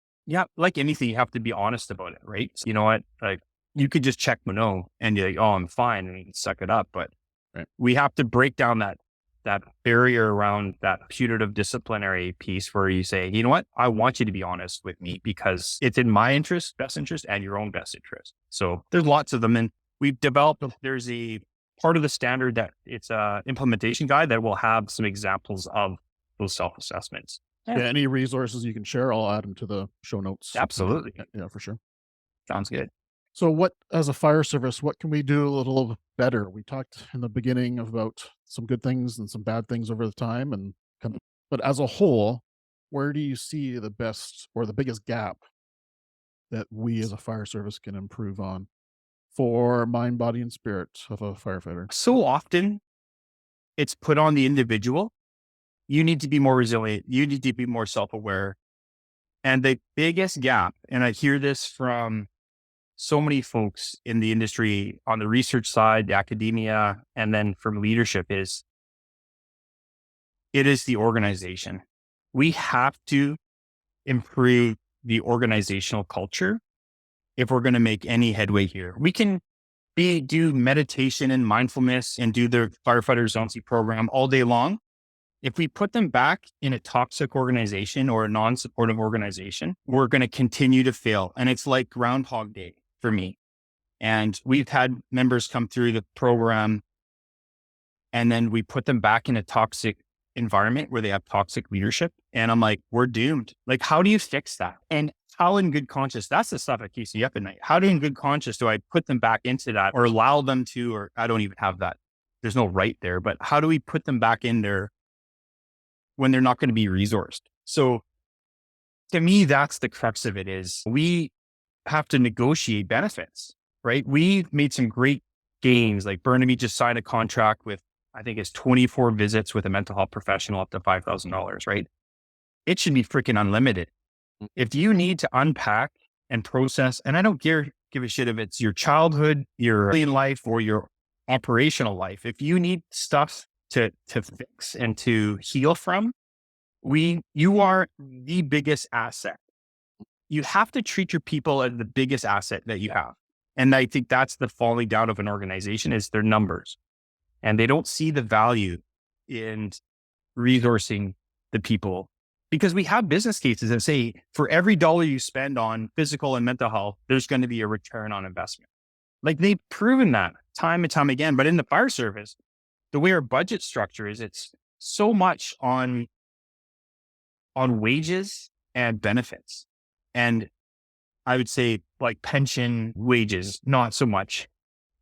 like anything, you have to be honest about it, right? So you know what? Like you could just check no and you're like, oh, I'm fine. And you can suck it up. But we have to break down that barrier around that punitive disciplinary piece where you say, you know what? I want you to be honest with me because it's in my best interest and your own best interest. So there's lots of them. And we've developed, there's a part of the standard that it's a implementation guide that will have some examples of those self-assessments. Yeah, any resources you can share, I'll add them to the show notes. Absolutely. Yeah, for sure. Sounds good. So as a fire service, what can we do a little better? We talked in the beginning about some good things and some bad things over the time but as a whole, where do you see the best or the biggest gap that we as a fire service can improve on for mind, body, and spirit of a firefighter? So often it's put on the individual. You need to be more resilient. You need to be more self-aware. And the biggest gap, and I hear this from so many folks in the industry on the research side, the academia, and then from leadership it is the organization. We have to improve the organizational culture if we're going to make any headway here. We can do meditation and mindfulness and do the Firefighter Resiliency Program all day long. If we put them back in a toxic organization or a non-supportive organization, we're going to continue to fail. And it's like Groundhog Day for me. And we've had members come through the program and then we put them back in a toxic environment where they have toxic leadership. And I'm like, we're doomed. Like, how do you fix that? And how in good conscience, that's the stuff that keeps me up at night. How in good conscience do I put them back into that or allow them to, or I don't even have that. There's no right there, but how do we put them back in there when they're not going to be resourced? So to me, that's the crux of it is we have to negotiate benefits, right? We made some great gains. Like Burnaby just signed a contract with, I think it's 24 visits with a mental health professional up to $5,000, right? It should be freaking unlimited. If you need to unpack and process, and I don't give a shit if it's your childhood, your early life, or your operational life. If you need stuff to fix and to heal from, you are the biggest asset. You have to treat your people as the biggest asset that you have. And I think that's the falling down of an organization is their numbers. And they don't see the value in resourcing the people because we have business cases that say for every dollar you spend on physical and mental health, there's going to be a return on investment. Like they've proven that time and time again. But in the fire service, the way our budget structure is, it's so much on wages and benefits. And I would say like pension, wages, not so much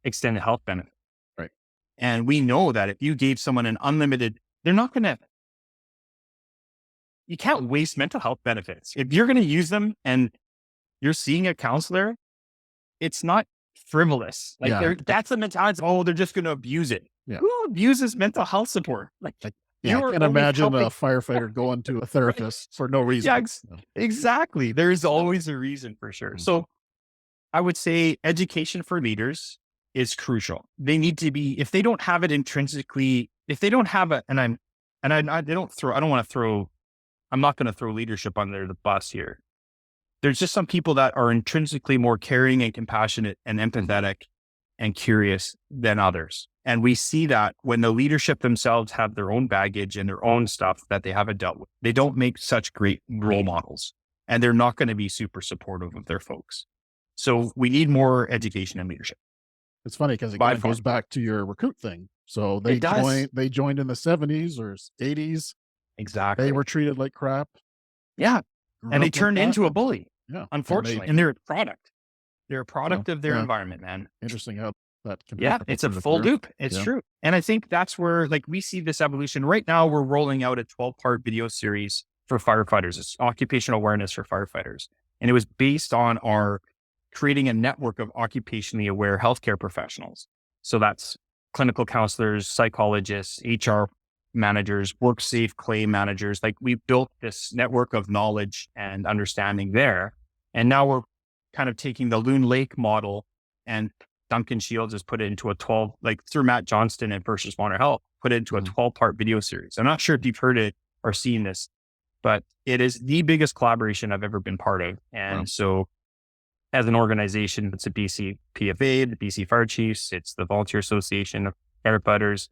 extended health benefit. Right. And we know that if you gave someone an unlimited, you can't waste mental health benefits. If you're going to use them and you're seeing a counselor, it's not frivolous. Like that's the mentality. Oh, they're just going to abuse it. Yeah. Who abuses mental health support? I can't imagine a firefighter going to a therapist for no reason. Yeah, exactly. There is always a reason for sure. So I would say education for leaders is crucial. They need to be, if they don't have it intrinsically, if they don't have it, I'm not going to throw leadership under the bus here. There's just some people that are intrinsically more caring and compassionate and empathetic and curious than others. And we see that when the leadership themselves have their own baggage and their own stuff that they haven't dealt with, they don't make such great role models and they're not going to be super supportive of their folks. So we need more education and leadership. It's funny because it goes back to your recruit thing. So they joined in the 70s or 80s. Exactly. They were treated like crap. Yeah. And they turned into a bully. Yeah. Unfortunately. And they're a product. They're a product of their environment, man. Interesting how that can happen. It's a full loop. It's true. And I think that's where like we see this evolution. Right now, we're rolling out a 12-part video series for firefighters. It's occupational awareness for firefighters. And it was based on our creating a network of occupationally aware healthcare professionals. So that's clinical counselors, psychologists, HR managers, work safe claim managers. Like we built this network of knowledge and understanding there. And now we're kind of taking the Loon Lake model and Duncan Shields has put it into a 12, like through Matt Johnston and First Responder Health, put it into a 12-part video series. I'm not sure if you've heard it or seen this, but it is the biggest collaboration I've ever been part of. And so as an organization, it's a BC PFA, the BC Fire Chiefs, it's the Volunteer Association of Firefighters,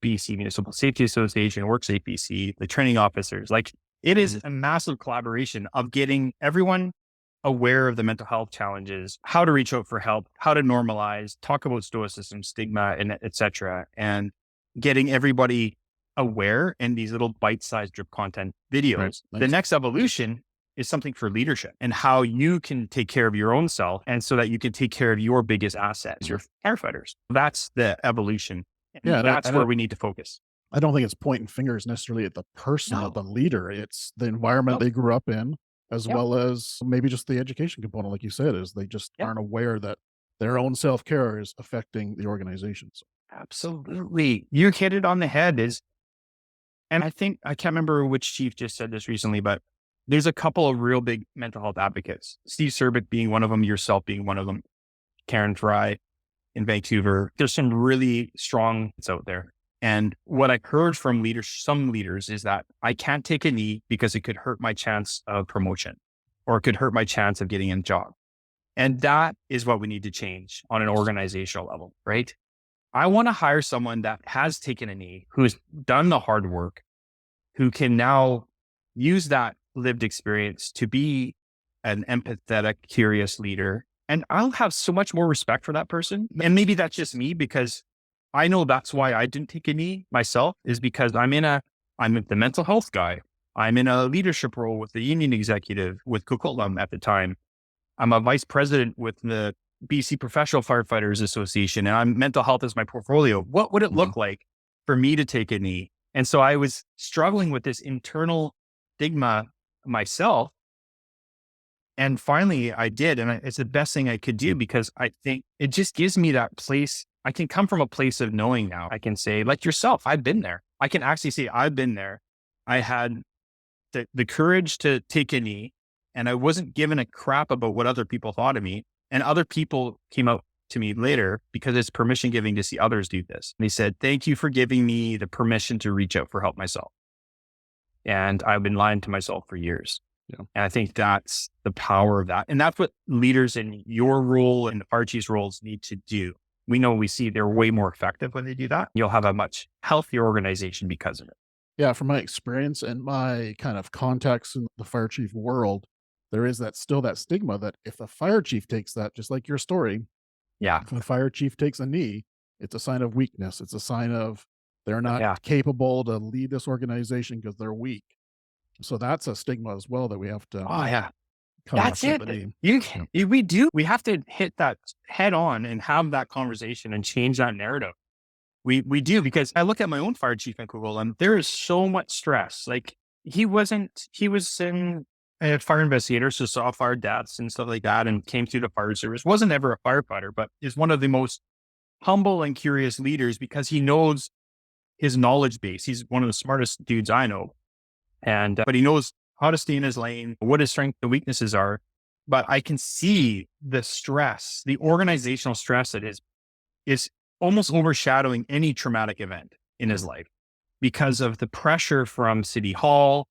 BC Municipal Safety Association, WorkSafe BC, the training officers. Like, it is a massive collaboration of getting everyone aware of the mental health challenges, how to reach out for help, how to normalize, talk about stoicism, stigma, and et cetera, and getting everybody aware in these little bite-sized drip content videos. Right. The next evolution is something for leadership and how you can take care of your own self, and so that you can take care of your biggest assets, your firefighters. That's the evolution. And that's where we need to focus. I don't think it's pointing fingers necessarily at the person, at the leader. It's the environment they grew up in, as well as maybe just the education component, like you said, is they just aren't aware that their own self-care is affecting the organizations. Absolutely. You hit it on the head. And I think, I can't remember which chief just said this recently, but there's a couple of real big mental health advocates. Steve Serbic being one of them, yourself being one of them, Karen Fry in Vancouver. There's some really strong out there. And what I heard from some leaders is that I can't take a knee because it could hurt my chance of promotion, or it could hurt my chance of getting a job. And that is what we need to change on an organizational level, right? I want to hire someone that has taken a knee, who has done the hard work, who can now use that lived experience to be an empathetic, curious leader. And I'll have so much more respect for that person. And maybe that's just me, because I know that's why I didn't take a knee myself, is because I'm the mental health guy. I'm in a leadership role with the union executive with Coquitlam at the time. I'm a vice president with the BC Professional Firefighters Association, and mental health is my portfolio. What would it look like for me to take a knee? And so I was struggling with this internal stigma myself. And finally I did. And it's the best thing I could do, because I think it just gives me that place. I can come from a place of knowing now. I can say, like yourself, I've been there. I can actually say I've been there. I had the courage to take a knee, and I wasn't giving a crap about what other people thought of me. And other people came up to me later, because it's permission giving to see others do this. And they said, thank you for giving me the permission to reach out for help myself. And I've been lying to myself for years. Yeah. And I think that's the power of that. And that's what leaders in your role and the fire chief's roles need to do. We see they're way more effective when they do that. You'll have a much healthier organization because of it. Yeah. From my experience and my kind of contacts in the fire chief world, there is still that stigma that if the fire chief takes that, just like your story, if the fire chief takes a knee, it's a sign of weakness. It's a sign of they're not capable to lead this organization because they're weak. So that's a stigma as well that we have to. That's it. We have to hit that head on and have that conversation and change that narrative. We do, because I look at my own fire chief in Coquitlam. There is so much stress. Like, he was in a fire investigator, so saw fire deaths and stuff like that, and came through the fire service. Wasn't ever a firefighter, but is one of the most humble and curious leaders, because he knows his knowledge base. He's one of the smartest dudes I know. But he knows how to stay in his lane, what his strengths and weaknesses are. But I can see the stress, the organizational stress that is almost overshadowing any traumatic event in his life, because of the pressure from City Hall,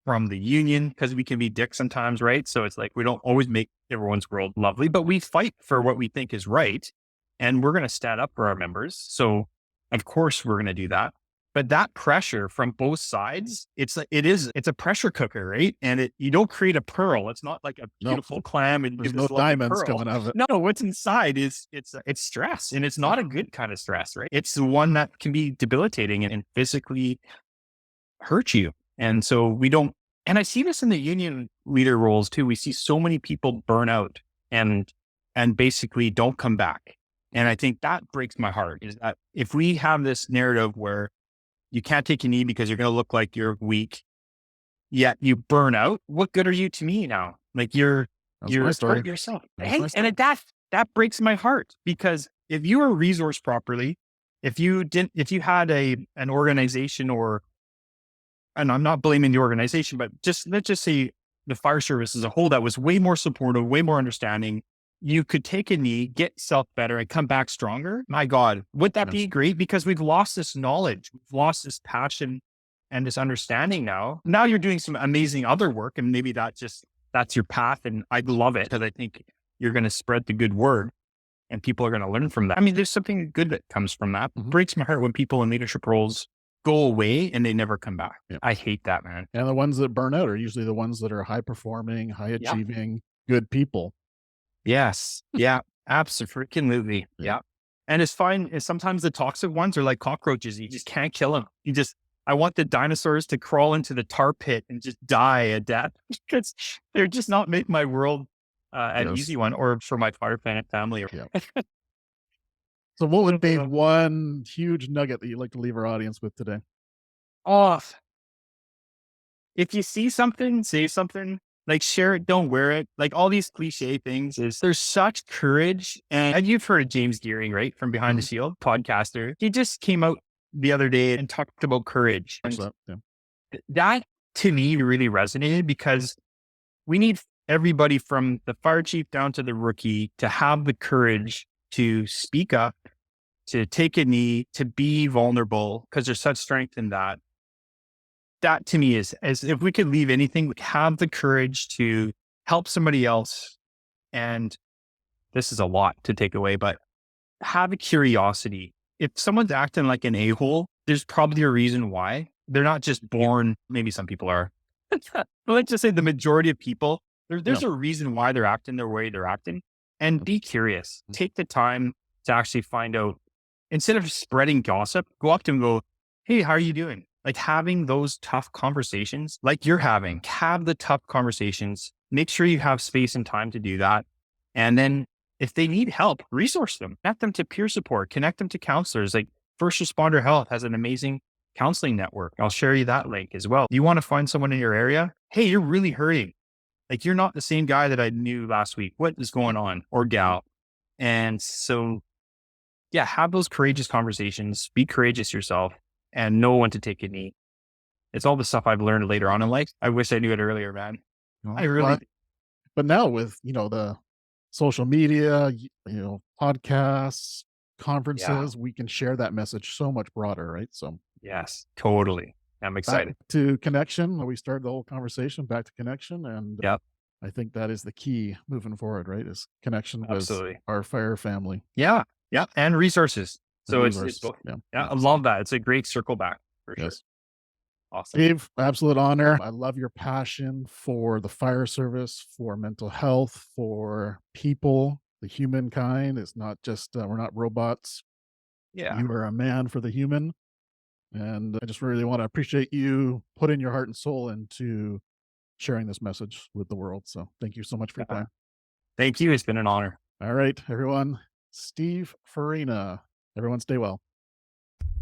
from the union, because we can be dicks sometimes, right? So it's like, we don't always make everyone's world lovely, but we fight for what we think is right. And we're going to stand up for our members. So of course we're going to do that. But that pressure from both sides, it's a pressure cooker, right? And you don't create a pearl. It's not like a beautiful clam and there's no diamonds coming out of it. No, what's inside is it's stress, and it's not a good kind of stress, right? It's the one that can be debilitating and physically hurt you. And so and I see this in the union leader roles too. We see so many people burn out and basically don't come back. And I think that breaks my heart, is that if we have this narrative where you can't take a knee because you're going to look like you're weak, yet you burn out, what good are you to me now? Like, you're hurt yourself. And that breaks my heart, because if you were resourced properly, if you had an organization, and I'm not blaming the organization, but let's just say the fire service as a whole, that was way more supportive, way more understanding, you could take a knee, get yourself better, and come back stronger. My God, would that be great? Because we've lost this knowledge, we've lost this passion and this understanding now. Now you're doing some amazing other work, and maybe that's your path. And I love it because I think you're going to spread the good word and people are going to learn from that. I mean, there's something good that comes from that. It breaks my heart when people in leadership roles go away and they never come back. Yep. I hate that, man. And the ones that burn out are usually the ones that are high performing, high achieving, good people. Yes. Yeah, absolutely. Yeah. And it's fine. Sometimes the toxic ones are like cockroaches. You just can't kill them. I want the dinosaurs to crawl into the tar pit and just die a death because they're just not making my world an easy one, or for my firefighter family. So what would be one huge nugget that you'd like to leave our audience with today? If you see something, say something, like share it, don't wear it. Like all these cliche things there's such courage. And you've heard of James Gearing, right? From Behind the Shield, podcaster. He just came out the other day and talked about courage. That to me really resonated because we need everybody from the fire chief down to the rookie to have the courage to speak up, to take a knee, to be vulnerable, because there's such strength in that. That to me is, as if we could leave anything, have the courage to help somebody else. And this is a lot to take away, but have a curiosity. If someone's acting like an a-hole, there's probably a reason why. They're not just born, maybe some people are, but let's just say the majority of people, there's a reason why they're acting the way they're acting. And be curious. Take the time to actually find out. Instead of spreading gossip, go up to them and go, hey, how are you doing? Like having those tough conversations like you're having. Have the tough conversations. Make sure you have space and time to do that. And then if they need help, resource them. Connect them to peer support. Connect them to counselors. Like First Responder Health has an amazing counseling network. I'll share you that link as well. Do you want to find someone in your area? Hey, you're really hurting. Like you're not the same guy that I knew last week. What is going on? Or gal? And so, yeah, have those courageous conversations. Be courageous yourself and know when to take a knee. It's all the stuff I've learned later on in life. I wish I knew it earlier, man. I really. But now with, the social media, podcasts, conferences, we can share that message so much broader, right? So yes, totally. I'm excited. Back to connection. We started the whole conversation back to connection. And I think that is the key moving forward, right? Is connection with our fire family. Yeah. Yeah. And resources. So it's both. Yeah. I love that. It's a great circle back for sure. Awesome. Dave, absolute honor. I love your passion for the fire service, for mental health, for people, the humankind. It's not just, we're not robots. Yeah. You are a man for the human. And I just really want to appreciate you putting your heart and soul into sharing this message with the world. So thank you so much for your time. Thank you. It's been an honor. All right, everyone. Steve Farina. Everyone stay well.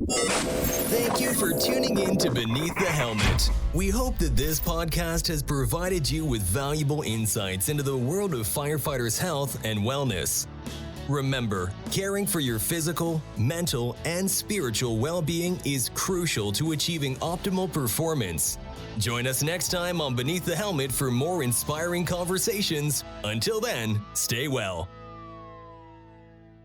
Thank you for tuning in to Beneath the Helmet. We hope that this podcast has provided you with valuable insights into the world of firefighters' health and wellness. Remember, caring for your physical, mental, and spiritual well-being is crucial to achieving optimal performance. Join us next time on Beneath the Helmet for more inspiring conversations. Until then, stay well.